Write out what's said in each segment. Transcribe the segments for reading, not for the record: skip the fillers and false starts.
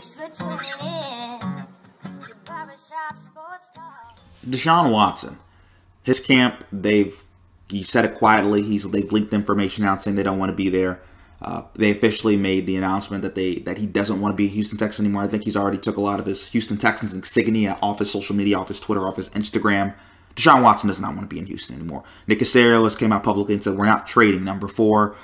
Thanks for tuning in to Barbershop Sports Talk. Deshaun Watson, his camp, he said it quietly. They've leaked information out saying they don't want to be there. They officially made the announcement that he doesn't want to be a Houston Texan anymore. I think he's already took a lot of his Houston Texans insignia off his social media, off his Twitter, off his Instagram. Deshaun Watson does not want to be in Houston anymore. Nick Caserio has came out publicly and said we're not trading. Number 4,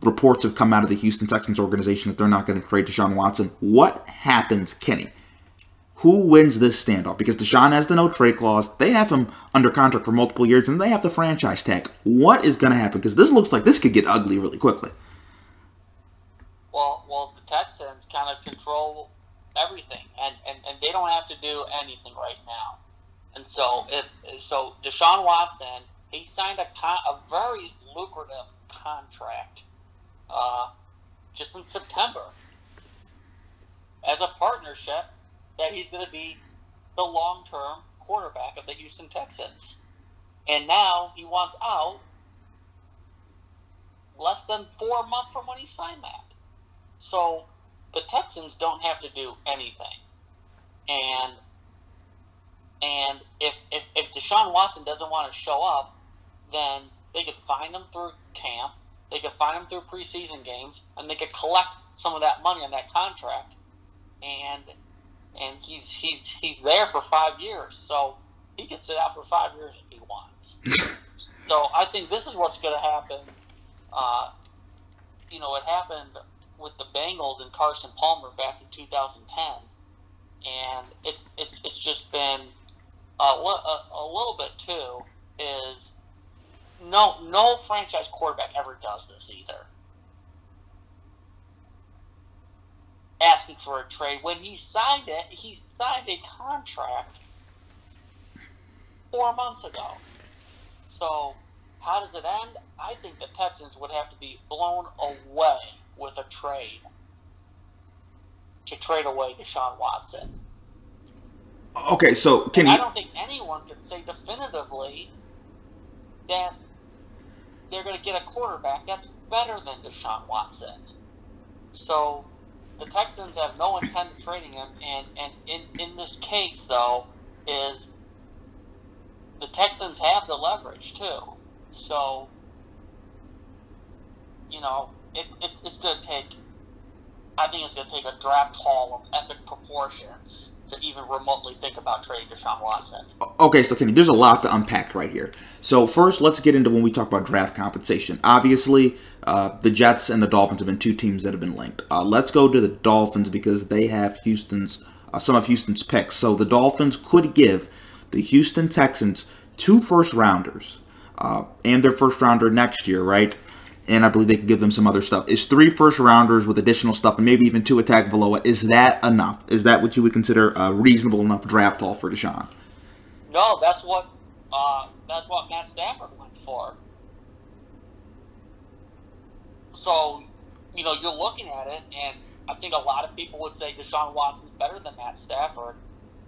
reports have come out of the Houston Texans organization that they're not going to trade Deshaun Watson. What happens, Kenny? Who wins this standoff? Because Deshaun has the no-trade clause. They have him under contract for multiple years, and they have the franchise tag. What is going to happen? Because this looks like this could get ugly really quickly. Well, the Texans kind of control everything, and they don't have to do anything right now. And so, Deshaun Watson, he signed a very lucrative contract just in September as a partnership that he's going to be the long-term quarterback of the Houston Texans. And now he wants out less than 4 months from when he signed that. So the Texans don't have to do anything. And if Deshaun Watson doesn't want to show up, then they could fine him through camp, they could fine him through preseason games, and they could collect some of that money on that contract. And he's there for 5 years, so he can sit out for 5 years if he wants. So I think this is what's going to happen. It happened with the Bengals and Carson Palmer back in 2010, and it's just been a little bit too. Is no franchise quarterback ever does this either. Asking for a trade. When he signed a contract 4 months ago. So, how does it end? I think the Texans would have to be blown away with a trade to trade away Deshaun Watson. Okay, so I don't think anyone can say definitively that they're going to get a quarterback that's better than Deshaun Watson. So, the Texans have no intent of trading him, and in this case, though, is the Texans have the leverage, too. So, it's going to take, I think it's going to take a draft haul of epic proportions to even remotely think about trading Deshaun Watson. Okay, so Kenny, there's a lot to unpack right here. So first, let's get into when we talk about draft compensation. Obviously, the Jets and the Dolphins have been 2 teams that have been linked. Let's go to the Dolphins because they have some of Houston's picks. So the Dolphins could give the Houston Texans 2 first-rounders and their first-rounder next year, right? And I believe they could give them some other stuff. Is 3 first-rounders with additional stuff and maybe even 2 attack below it, is that enough? Is that what you would consider a reasonable enough draft haul for Deshaun? No, that's what Matt Stafford went for. So, you're looking at it, and I think a lot of people would say Deshaun Watson's better than Matt Stafford.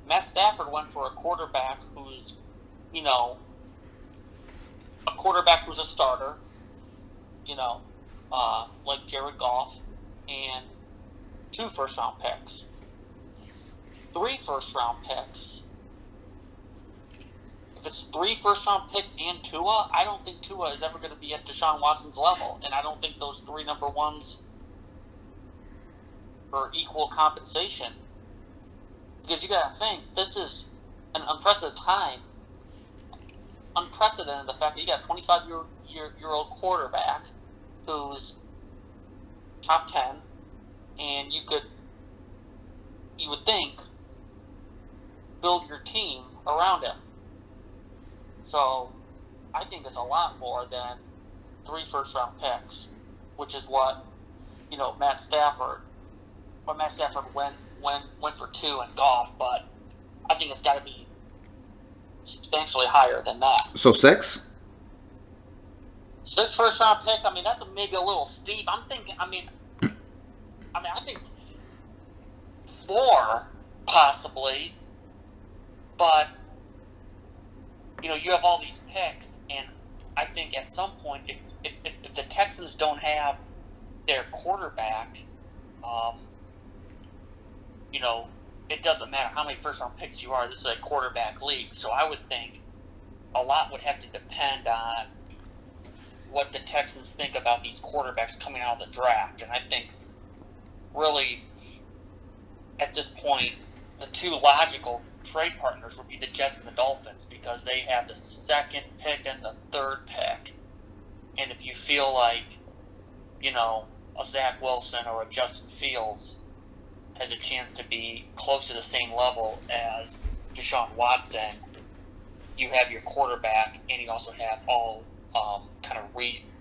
Matt Stafford went for a quarterback who's, a starter, like Jared Goff, and 2 first-round picks. 3 first-round picks. If it's 3 first-round picks and Tua, I don't think Tua is ever going to be at Deshaun Watson's level, and I don't think those 3 number 1s are equal compensation. Because you got to think, this is an unprecedented time. Unprecedented, the fact that you got a 25-year-old quarterback who's top 10, and you would think, build your team around him. So, I think it's a lot more than 3 first-round picks, which is what, Matt Stafford went for 2 in Goff, but I think it's got to be substantially higher than that. So 6? 6 first-round picks, that's maybe a little steep. I think 4, possibly, but, you have all these picks, and I think at some point, if the Texans don't have their quarterback, it doesn't matter how many first-round picks you are. This is a quarterback league, so I would think a lot would have to depend on what the Texans think about these quarterbacks coming out of the draft. And I think, really, at this point, the two logical trade partners would be the Jets and the Dolphins, because they have the second pick and the third pick. And if you feel like, a Zach Wilson or a Justin Fields has a chance to be close to the same level as Deshaun Watson, you have your quarterback, and you also have all kind of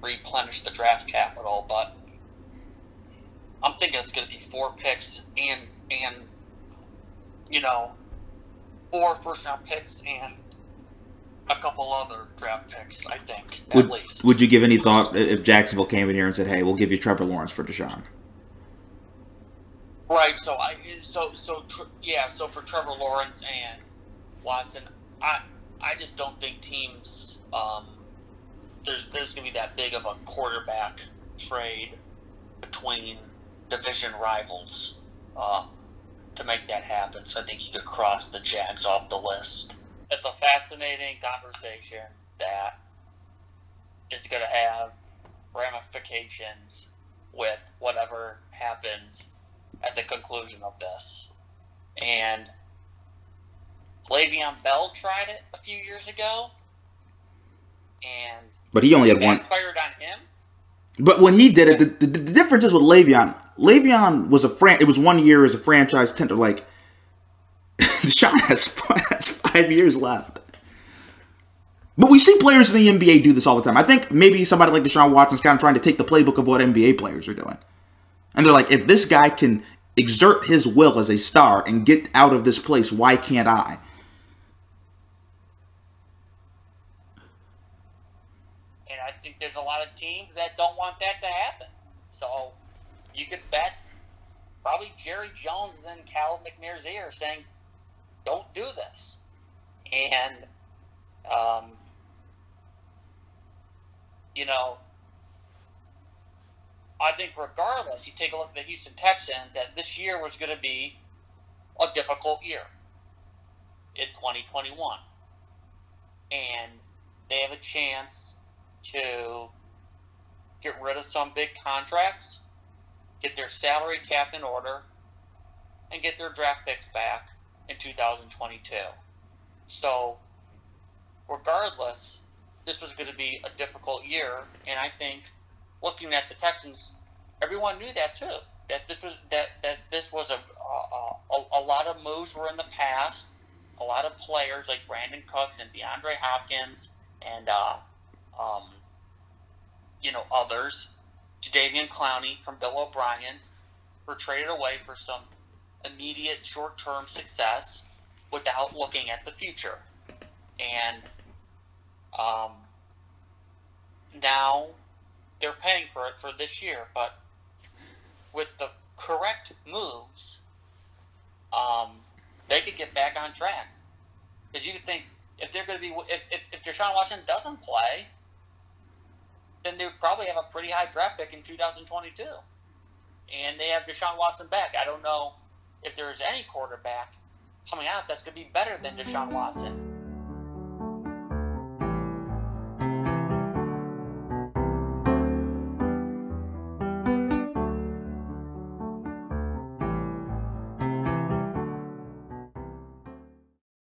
replenish the draft capital. But I'm thinking it's going to be 4 picks and 4 first-round picks and a couple other draft picks, I think, at least. Would you give any thought if Jacksonville came in here and said, "Hey, we'll give you Trevor Lawrence for Deshaun"? Right. So for Trevor Lawrence and Watson, I just don't think teams there's going to be that big of a quarterback trade between division rivals to make that happen. So I think you could cross the Jags off the list. It's a fascinating conversation that is going to have ramifications with whatever happens at the conclusion of this. And Le'Veon Bell tried it a few years ago, but he only had one. Backfired on him. But when he did it, the difference is with Le'Veon. Le'Veon was it was 1 year as a franchise tender. Like, Deshaun has 5 years left. But we see players in the NBA do this all the time. I think maybe somebody like Deshaun Watson's kind of trying to take the playbook of what NBA players are doing. And they're like, if this guy can exert his will as a star and get out of this place, why can't I? And I think there's a lot of teams that don't want that to happen. So you could bet probably Jerry Jones is in Cal McNair's ear saying, don't do this. And, I think regardless, you take a look at the Houston Texans, that this year was going to be a difficult year in 2021. And they have a chance to get rid of some big contracts, get their salary cap in order, and get their draft picks back in 2022. So, regardless, this was going to be a difficult year, and I think looking at the Texans, everyone knew that too. That this was a lot of moves were in the past. A lot of players like Brandon Cooks and DeAndre Hopkins and others, Jadeveon Clowney from Bill O'Brien, were traded away for some immediate short-term success without looking at the future. And now they're paying for it for this year, but with the correct moves, they could get back on track. Because you think if they're going to be, if Deshaun Watson doesn't play, then they would probably have a pretty high draft pick in 2022, and they have Deshaun Watson back. I don't know if there's any quarterback coming out that's going to be better than Deshaun Watson.